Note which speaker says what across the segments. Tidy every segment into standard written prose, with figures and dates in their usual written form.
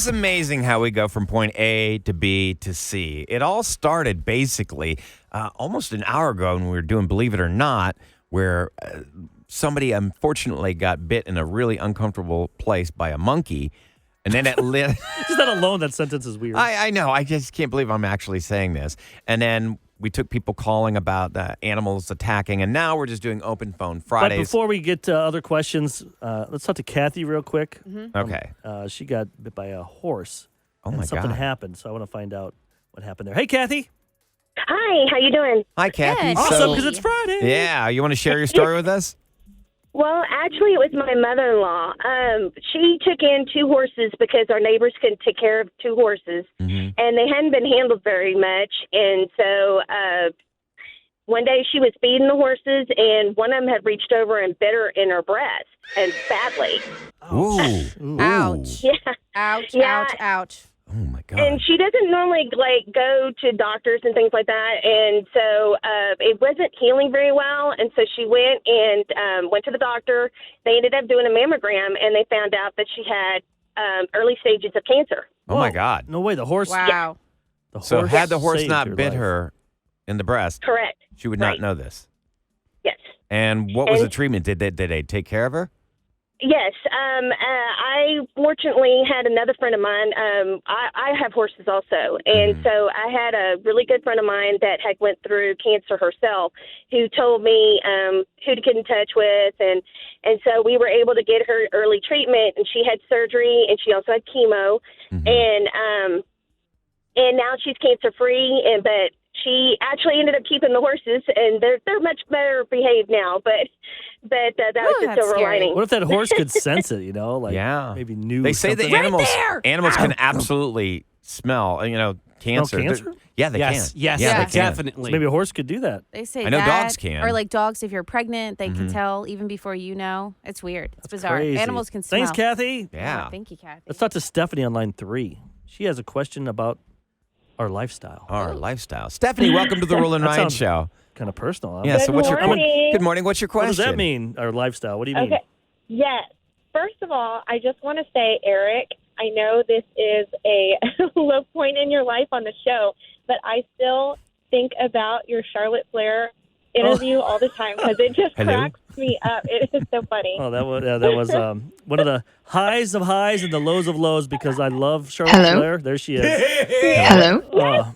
Speaker 1: is amazing how we go from point A to B to C. It all started basically almost an hour ago when we were doing Believe It or Not, where somebody unfortunately got bit in a really uncomfortable place by a monkey. And then it lit.
Speaker 2: Just that alone, that sentence is weird.
Speaker 1: I know. I just can't believe I'm actually saying this. And then we took people calling about animals attacking. And now we're just doing open phone Fridays.
Speaker 2: But before we get to other questions, let's talk to Kathy real quick.
Speaker 3: Mm-hmm.
Speaker 1: Okay.
Speaker 2: She got bit by a horse.
Speaker 1: Oh, my
Speaker 2: and something
Speaker 1: God.
Speaker 2: happened. So I want to find out what happened there. Hey, Kathy.
Speaker 4: Hi, how you doing?
Speaker 1: Hi, Kathy.
Speaker 3: Good.
Speaker 2: Awesome, because it's Friday.
Speaker 1: Yeah. You want to share your story with us?
Speaker 4: Well, actually, it was my mother-in-law. She took in 2 horses because our neighbors couldn't take care of 2 horses, and they hadn't been handled very much. And so one day she was feeding the horses, and one of them had reached over and bit her in her breast, and badly.
Speaker 1: Ooh.
Speaker 3: Ouch.
Speaker 4: Yeah.
Speaker 3: Ouch,
Speaker 4: Yeah.
Speaker 3: ouch, ouch.
Speaker 1: Oh, my God.
Speaker 4: And she doesn't normally go to doctors and things like that, and so it wasn't healing very well. And so she went to the doctor. They ended up doing a mammogram, and they found out that she had early stages of cancer.
Speaker 1: Oh, my God.
Speaker 2: No way. The horse.
Speaker 3: Wow.
Speaker 2: The
Speaker 1: So
Speaker 2: horse
Speaker 1: had the horse
Speaker 2: saved
Speaker 1: not
Speaker 2: your
Speaker 1: bit
Speaker 2: life.
Speaker 1: her in the breast,
Speaker 4: Correct.
Speaker 1: she would not
Speaker 4: Right.
Speaker 1: know this.
Speaker 4: Yes.
Speaker 1: And what was
Speaker 4: And-
Speaker 1: the treatment? Did they take care of her?
Speaker 4: Yes. I fortunately had another friend of mine. I have horses also. And so I had a really good friend of mine that had went through cancer herself who told me who to get in touch with. And so we were able to get her early treatment, and she had surgery, and she also had chemo. And now she's cancer-free, but she actually ended up keeping the horses, and they're much better behaved now. But that was
Speaker 3: Ooh,
Speaker 4: the
Speaker 3: that's
Speaker 4: silver
Speaker 3: scary.
Speaker 4: lining.
Speaker 2: What if that horse could sense it, like
Speaker 1: Yeah.
Speaker 2: maybe knew
Speaker 1: They say
Speaker 2: something?
Speaker 1: the animals
Speaker 3: there!
Speaker 1: can absolutely smell, cancer.
Speaker 2: Smell cancer?
Speaker 1: Yeah, they
Speaker 5: Yes,
Speaker 1: can.
Speaker 5: yes,
Speaker 1: yeah, they can.
Speaker 5: definitely.
Speaker 2: Maybe a horse could do that.
Speaker 3: They say
Speaker 1: I know
Speaker 3: that,
Speaker 1: dogs can.
Speaker 3: Or like dogs, if you're pregnant, they can tell even before you know. It's weird. It's bizarre.
Speaker 2: Crazy.
Speaker 3: Animals can smell.
Speaker 2: Thanks, Kathy.
Speaker 1: Yeah.
Speaker 3: Thank you, Kathy.
Speaker 2: Let's talk to Stephanie on line 3. She has a question about our lifestyle.
Speaker 1: Our lifestyle. Stephanie, welcome to the Roula and
Speaker 2: That
Speaker 1: Ryan
Speaker 2: sounds
Speaker 1: Show.
Speaker 2: Kind of personal, huh?
Speaker 1: Yeah. So what's your
Speaker 4: morning.
Speaker 1: good morning? What's your
Speaker 2: What
Speaker 1: question?
Speaker 2: does that mean, our lifestyle? What do you mean?
Speaker 6: Okay. Yes. First of all, I just want to say, Eric, I know this is a low point in your life on the show, but I still think about your Charlotte Flair interview all the time because it just
Speaker 1: Hello?
Speaker 6: cracks me up. It is so funny.
Speaker 2: Oh, that was one of the highs of highs and the lows of lows because I love Charlotte
Speaker 7: Hello?
Speaker 2: Flair. There she is.
Speaker 7: Hello?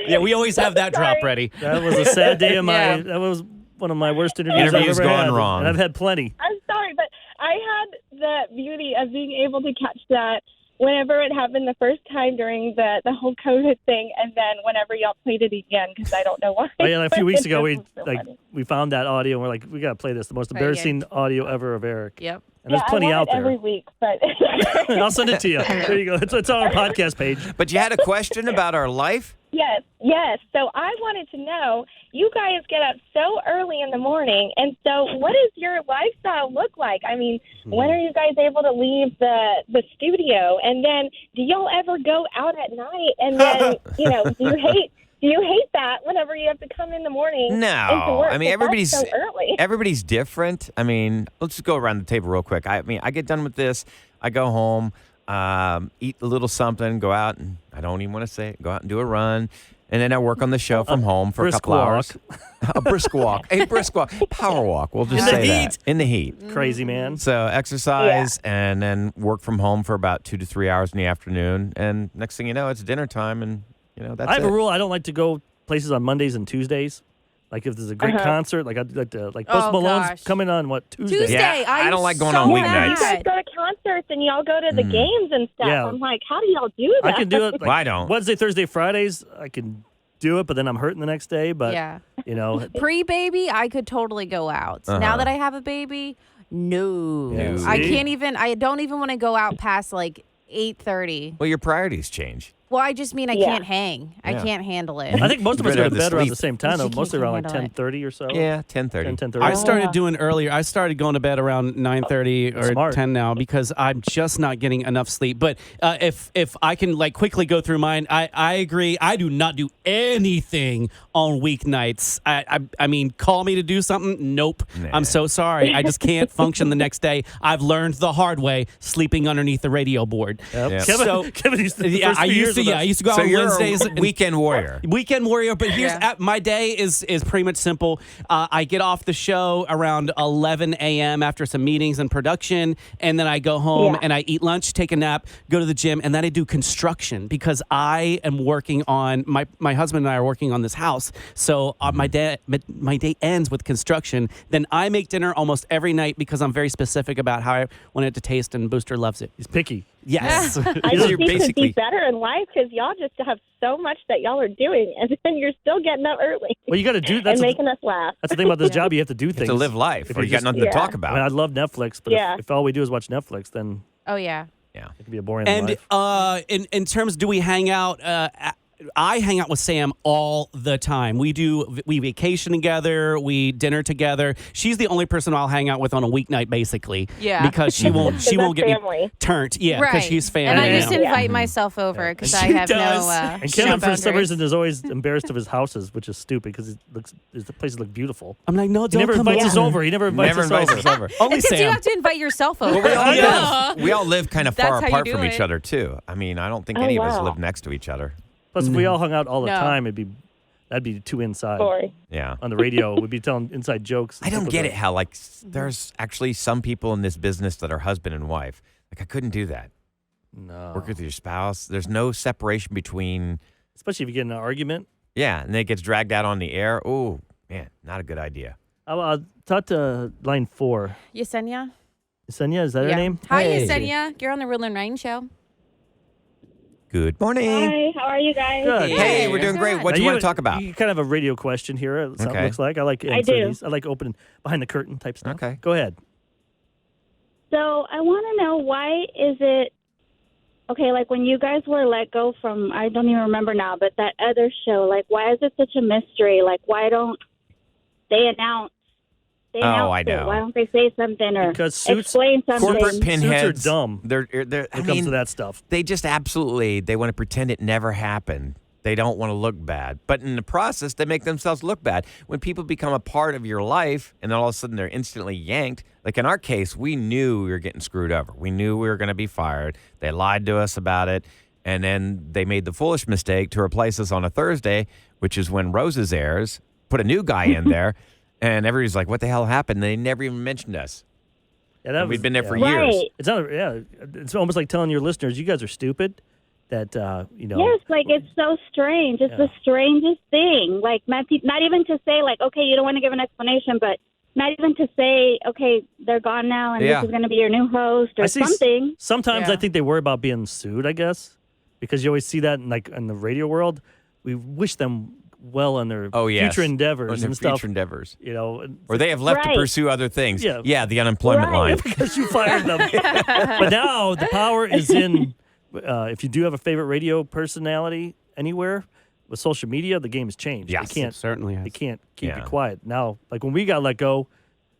Speaker 5: Yeah, we always have that drop ready.
Speaker 2: That was a sad day of my.
Speaker 3: Yeah.
Speaker 2: That was one of my worst interviews I've
Speaker 1: Interviews
Speaker 2: ever
Speaker 1: gone
Speaker 2: had,
Speaker 1: wrong.
Speaker 2: and I've had plenty.
Speaker 6: I'm sorry, but I had the beauty of being able to catch that whenever it happened the first time during the whole COVID thing, and then whenever y'all played it again, because I don't know why.
Speaker 2: Oh, yeah, a few weeks ago
Speaker 6: It
Speaker 2: we
Speaker 6: was so funny.
Speaker 2: we found that audio and we're like, we gotta play this. The most
Speaker 3: Right, yeah.
Speaker 2: embarrassing audio ever of Eric.
Speaker 3: Yep.
Speaker 2: And there's plenty
Speaker 6: I
Speaker 2: out
Speaker 6: want it
Speaker 2: there.
Speaker 6: every week, but
Speaker 2: I'll send it to you. There you go. It's on our podcast page.
Speaker 1: But you had a question about our life?
Speaker 6: yes. So I wanted to know, you guys get up so early in the morning, and so what does your lifestyle look like? I mean, when are you guys able to leave the studio? And then do y'all ever go out at night? And then, do you hate that whenever you have to come in the morning? into
Speaker 1: No.
Speaker 6: work?
Speaker 1: I mean,
Speaker 6: 'Cause that's so early.
Speaker 1: everybody's different. I mean, let's just go around the table real quick. I mean, I get done with this. I go home, eat a little something, go out, and I don't even want to say it, go out and do a run. And then I work on the show from home for a
Speaker 2: brisk
Speaker 1: couple hours. A brisk walk. A brisk walk. Power walk. We'll just
Speaker 2: In the
Speaker 1: say
Speaker 2: heat.
Speaker 1: that. In the heat.
Speaker 2: Crazy man.
Speaker 1: So exercise and then work from home for about 2 to 3 hours in the afternoon. And next thing you know, it's dinner time. And, that's
Speaker 2: I have
Speaker 1: it.
Speaker 2: a rule. I don't like to go places on Mondays and Tuesdays. Like if there's a great concert, like I'd like to Post
Speaker 3: Oh,
Speaker 2: Malone's
Speaker 3: gosh.
Speaker 2: coming on Tuesday.
Speaker 3: Tuesday.
Speaker 1: Yeah, I
Speaker 3: I'm
Speaker 1: don't like going
Speaker 3: so
Speaker 1: on
Speaker 6: You
Speaker 1: weeknights.
Speaker 6: guys
Speaker 3: mad.
Speaker 6: go to concerts and y'all go to the games and stuff.
Speaker 2: Yeah.
Speaker 6: I'm like, how do y'all do that?
Speaker 2: I can do it.
Speaker 1: Well, I don't.
Speaker 2: Wednesday, Thursday, Fridays, I can do it, but then I'm hurting the next day. But
Speaker 3: Yeah.
Speaker 2: pre-baby,
Speaker 3: I could totally go out.
Speaker 1: Uh-huh.
Speaker 3: Now that I have a baby, no.
Speaker 2: Yeah,
Speaker 3: I
Speaker 2: see?
Speaker 3: can't even, I don't even want to go out past like 8:30.
Speaker 1: Well, your priorities change.
Speaker 3: Well, I just mean I
Speaker 4: Yeah.
Speaker 3: can't hang. I
Speaker 1: Yeah.
Speaker 3: can't handle it.
Speaker 2: I think most of us
Speaker 1: You'd
Speaker 2: go to
Speaker 1: rather
Speaker 2: bed around
Speaker 1: sleep.
Speaker 2: the same time, though.
Speaker 3: She
Speaker 2: Mostly
Speaker 3: can't
Speaker 2: around like
Speaker 3: handle it.
Speaker 2: 10:30 or so.
Speaker 1: Yeah, 10:30.
Speaker 2: 10:30.
Speaker 5: I started
Speaker 4: Yeah.
Speaker 5: doing earlier. I started going to bed around 9:30 or
Speaker 2: Smart.
Speaker 5: 10 now because I'm just not getting enough sleep. But if I can like quickly go through mine, I agree. I do not do anything on weeknights. I mean, call me to do something. Nope.
Speaker 1: Nah.
Speaker 5: I'm so sorry. I just can't function the next day. I've learned the hard way sleeping underneath the radio board.
Speaker 2: Yep.
Speaker 1: Yeah.
Speaker 2: Kevin,
Speaker 5: So-
Speaker 2: Kevin used to.
Speaker 5: Yeah, I used to. Yeah, I used to go out
Speaker 1: So
Speaker 5: on
Speaker 1: you're
Speaker 5: Wednesdays.
Speaker 1: a weekend warrior.
Speaker 5: Weekend warrior, but here's
Speaker 3: Yeah.
Speaker 5: my day is pretty much simple. I get off the show around 11 a.m. after some meetings and production, and then I go home
Speaker 4: Yeah.
Speaker 5: and I eat lunch, take a nap, go to the gym, and then I do construction because I am working on my husband and I are working on this house. So my day ends with construction. Then I make dinner almost every night because I'm very specific about how I want it to taste, and Booster loves it.
Speaker 2: He's picky.
Speaker 5: Yes.
Speaker 4: I
Speaker 1: So
Speaker 4: think
Speaker 1: you're
Speaker 4: you could
Speaker 1: basically-
Speaker 4: be better in life because y'all just have so much that y'all are doing, and then you're still getting up early
Speaker 2: Well, you got to do
Speaker 4: and
Speaker 2: that's
Speaker 4: making us laugh.
Speaker 2: the thing about this job. You have to do
Speaker 1: You
Speaker 2: things
Speaker 1: have to live life,
Speaker 2: If
Speaker 1: or
Speaker 2: you
Speaker 1: you got
Speaker 2: just-
Speaker 1: nothing to
Speaker 4: Yeah.
Speaker 1: talk
Speaker 2: I mean,
Speaker 1: about.
Speaker 2: I love Netflix, but
Speaker 4: Yeah.
Speaker 2: if all we do is watch Netflix, then
Speaker 3: Oh yeah.
Speaker 1: Yeah.
Speaker 2: it can be a boring
Speaker 5: And
Speaker 2: life.
Speaker 5: in terms, do we hang out? I hang out with Sam all the time. We vacation together. We dinner together. She's the only person I'll hang out with on a weeknight, basically.
Speaker 3: Yeah.
Speaker 5: Because she won't
Speaker 4: That's
Speaker 5: get me
Speaker 4: family.
Speaker 5: turned. Yeah,
Speaker 3: Right.
Speaker 5: because she's family.
Speaker 3: And I
Speaker 2: Yeah.
Speaker 3: just invite myself over because I
Speaker 5: She
Speaker 3: have
Speaker 5: does.
Speaker 3: no.
Speaker 2: And Kevin,
Speaker 3: no
Speaker 2: for some
Speaker 3: boundaries.
Speaker 2: reason, is always embarrassed of his houses, which is stupid because the places look beautiful.
Speaker 5: I'm like, no,
Speaker 2: He
Speaker 5: don't
Speaker 2: never
Speaker 5: come
Speaker 2: invites
Speaker 5: over.
Speaker 2: us over. He never invites
Speaker 1: Never
Speaker 2: us
Speaker 1: invites
Speaker 2: over.
Speaker 1: us over.
Speaker 5: Only
Speaker 3: It's because you
Speaker 5: Sam.
Speaker 3: have to invite yourself over.
Speaker 1: We all live kind of
Speaker 3: That's
Speaker 1: far
Speaker 3: how you
Speaker 1: apart
Speaker 3: do
Speaker 1: from
Speaker 3: it.
Speaker 1: each other too. I mean, I don't think
Speaker 4: Oh,
Speaker 1: any of us
Speaker 4: wow.
Speaker 1: live next to each other.
Speaker 2: Plus, if we all hung out all the
Speaker 3: No.
Speaker 2: time, that'd be too inside.
Speaker 4: Story.
Speaker 1: Yeah.
Speaker 2: On the radio, we'd be telling inside jokes.
Speaker 1: I don't
Speaker 2: People
Speaker 1: get
Speaker 2: go,
Speaker 1: it how like there's actually some people in this business that are husband and wife. Like I couldn't do that.
Speaker 2: No.
Speaker 1: Work with your spouse. There's no separation between
Speaker 2: Especially if you get in an argument.
Speaker 1: and then it gets dragged out on the air. Oh man, not a good idea.
Speaker 2: I'll talk to line 4.
Speaker 3: Yesenia?
Speaker 2: Yesenia, is that her name?
Speaker 3: Hi,
Speaker 5: Hey.
Speaker 3: Yesenia. You're on the Roula and Ryan show.
Speaker 1: Good morning.
Speaker 4: Hi, how are you guys?
Speaker 2: Good.
Speaker 1: Hey, we're
Speaker 3: Good.
Speaker 1: doing great. What
Speaker 2: Now,
Speaker 1: do you want to talk about?
Speaker 2: You kind of have a radio question here. It
Speaker 1: Okay.
Speaker 2: looks like I like
Speaker 4: I
Speaker 2: answering
Speaker 4: do.
Speaker 2: these. I like opening behind the curtain type stuff.
Speaker 1: Okay.
Speaker 2: Go ahead.
Speaker 6: So I want to know, why is it okay? Like when you guys were let go from, I don't even remember now, but that other show. Like, why is it such a mystery? Like, why don't they announce?
Speaker 1: I
Speaker 6: it?
Speaker 1: know.
Speaker 6: Why don't they say something or
Speaker 2: Because suits-
Speaker 6: explain something?
Speaker 1: Corporate
Speaker 2: Suits are
Speaker 1: pinheads.
Speaker 2: dumb.
Speaker 1: They're
Speaker 2: When
Speaker 1: I
Speaker 2: it comes
Speaker 1: mean,
Speaker 2: to that stuff.
Speaker 1: they just absolutely they want to pretend it never happened. They don't want to look bad. But in the process, they make themselves look bad. When people become a part of your life and then all of a sudden they're instantly yanked, like in our case, we knew we were getting screwed over. We knew we were going to be fired. They lied to us about it. And then they made the foolish mistake to replace us on a Thursday, which is when Roses airs, put a new guy in there. And everybody's like, what the hell happened? They never even mentioned us.
Speaker 2: Yeah, that
Speaker 1: And we'd been there for
Speaker 6: Right.
Speaker 1: years.
Speaker 2: It's not. Yeah, it's almost like telling your listeners, "You guys are stupid." That you know.
Speaker 6: Yes, like it's so strange. It's the strangest thing. Like not even to say like, okay, you don't want to give an explanation, but not even to say, okay, they're gone now, and
Speaker 1: Yeah.
Speaker 6: this is going to be your new host or
Speaker 2: I see
Speaker 6: something.
Speaker 2: Sometimes
Speaker 3: Yeah.
Speaker 2: I think they worry about being sued. I guess because you always see that in the radio world. We wish them well on their
Speaker 1: Yes.
Speaker 2: future
Speaker 1: On
Speaker 2: endeavors
Speaker 1: their
Speaker 2: and stuff.
Speaker 1: future endeavors.
Speaker 2: You know, and-
Speaker 1: Or they have left to
Speaker 6: Right.
Speaker 1: pursue other things.
Speaker 2: Yeah.
Speaker 1: The unemployment
Speaker 6: Right.
Speaker 1: line.
Speaker 2: because you fired them. But now the power is in. If you do have a favorite radio personality anywhere with social media, the game has changed.
Speaker 1: Yes,
Speaker 2: they can't.
Speaker 5: it certainly has.
Speaker 2: They can't keep
Speaker 1: Yeah.
Speaker 2: it quiet now. Like when we got let go,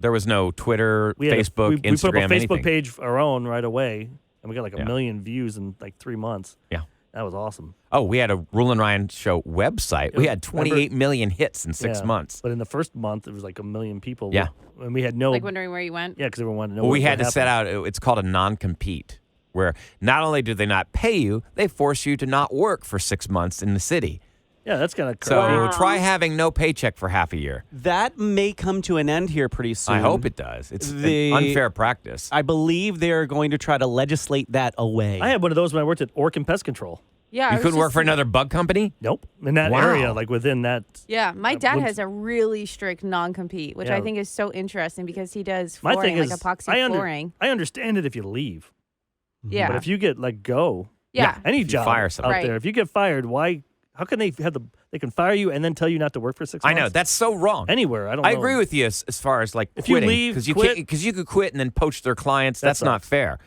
Speaker 1: There was no Twitter,
Speaker 2: we had
Speaker 1: Facebook,
Speaker 2: we
Speaker 1: Instagram,
Speaker 2: put up a Facebook
Speaker 1: anything.
Speaker 2: page of our own right away, and we got like a
Speaker 1: Yeah.
Speaker 2: million views in like 3 months.
Speaker 1: Yeah.
Speaker 2: That was awesome.
Speaker 1: Oh, we had a Rule and Ryan show website. We
Speaker 2: Yeah,
Speaker 1: had 28 million hits in 6
Speaker 2: Yeah.
Speaker 1: months.
Speaker 2: But in the first month, it was like a million people.
Speaker 1: Yeah.
Speaker 2: And we had no.
Speaker 3: Like wondering where you went.
Speaker 2: Yeah, because everyone wanted to know.
Speaker 1: Well, we
Speaker 2: what
Speaker 1: had to set
Speaker 2: happened.
Speaker 1: out, it's called a non-compete, where not only do they not pay you, they force you to not work for 6 months in the city.
Speaker 2: Yeah, that's kind of
Speaker 1: So
Speaker 2: crazy.
Speaker 6: Wow.
Speaker 1: try having no paycheck for half a year.
Speaker 5: That may come to an end here pretty soon.
Speaker 1: I hope it does. It's an
Speaker 5: The-
Speaker 1: unfair practice.
Speaker 5: I believe they're going to try to legislate that away.
Speaker 2: I had one of those when I worked at Orkin Pest Control.
Speaker 3: Yeah. I
Speaker 1: You
Speaker 3: was
Speaker 1: couldn't work
Speaker 3: just-
Speaker 1: for another bug company?
Speaker 2: Nope. In that
Speaker 1: Wow.
Speaker 2: area, like within that.
Speaker 3: Yeah, my dad
Speaker 2: wouldn't-
Speaker 3: has a really strict non-compete, which
Speaker 2: Yeah.
Speaker 3: I think is so interesting because he does
Speaker 2: My
Speaker 3: flooring,
Speaker 2: thing is,
Speaker 3: like epoxy
Speaker 2: I
Speaker 3: flooring.
Speaker 2: I understand it if you leave,
Speaker 3: Yeah.
Speaker 2: but if you get let go,
Speaker 3: yeah.
Speaker 2: any
Speaker 1: If you
Speaker 2: job
Speaker 1: fire
Speaker 2: out
Speaker 1: somebody.
Speaker 3: Right.
Speaker 2: there, if you get fired, why? How can they have they can fire you and then tell you not to work for 6
Speaker 1: I
Speaker 2: months?
Speaker 1: know. That's so wrong.
Speaker 2: Anywhere. I don't.
Speaker 1: I
Speaker 2: know.
Speaker 1: agree with you as far as like
Speaker 2: If you
Speaker 1: quitting.
Speaker 2: leave,
Speaker 1: Because you
Speaker 2: quit.
Speaker 1: because you could quit and then poach their clients.
Speaker 2: That
Speaker 1: That's not
Speaker 2: sucks.
Speaker 1: fair.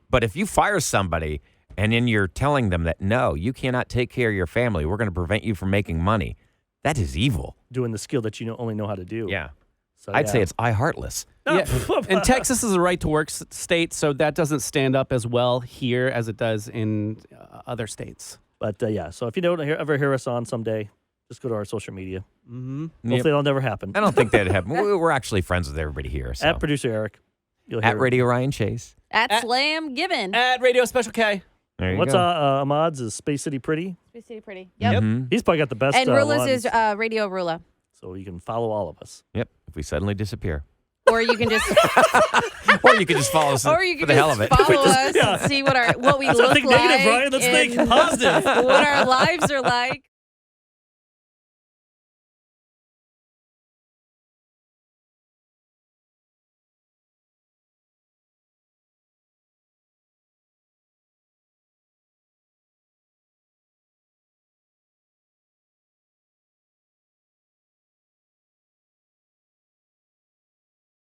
Speaker 1: But if you fire somebody and then you're telling them that, no, you cannot take care of your family. We're going to prevent you from making money. That is evil.
Speaker 2: Doing the skill that you only know how to do.
Speaker 1: Yeah.
Speaker 2: So,
Speaker 1: I'd say it's heartless.
Speaker 5: Yeah. And Texas is a right-to-work state, so that doesn't stand up as well here as it does in other states.
Speaker 2: But so if you don't ever hear us on someday, just go to our social media.
Speaker 5: Mm-hmm.
Speaker 2: Hopefully it'll never happen.
Speaker 1: I don't think that'd happen. We're actually friends with everybody here. So.
Speaker 2: At producer Eric. You'll hear
Speaker 1: At Radio Ryan Chase.
Speaker 3: At Slam Given.
Speaker 5: At Radio Special K.
Speaker 1: There you
Speaker 2: What's
Speaker 1: go.
Speaker 2: Ahmad's is Space City Pretty.
Speaker 3: Space City Pretty. Yep.
Speaker 1: Mhm.
Speaker 2: He's probably got the best
Speaker 3: And Roula's
Speaker 2: ones,
Speaker 3: is Radio Roula.
Speaker 2: so you can follow all of us.
Speaker 1: Yep. If we suddenly disappear.
Speaker 3: Or you can just
Speaker 1: Or you can just follow us
Speaker 3: or you
Speaker 1: for
Speaker 3: can
Speaker 1: the hell of
Speaker 3: just
Speaker 1: it.
Speaker 3: follow us and see what we
Speaker 2: Let's not
Speaker 3: look
Speaker 2: think
Speaker 3: like.
Speaker 2: negative, Ryan. Let's think
Speaker 3: and
Speaker 2: positive.
Speaker 3: what our lives are like.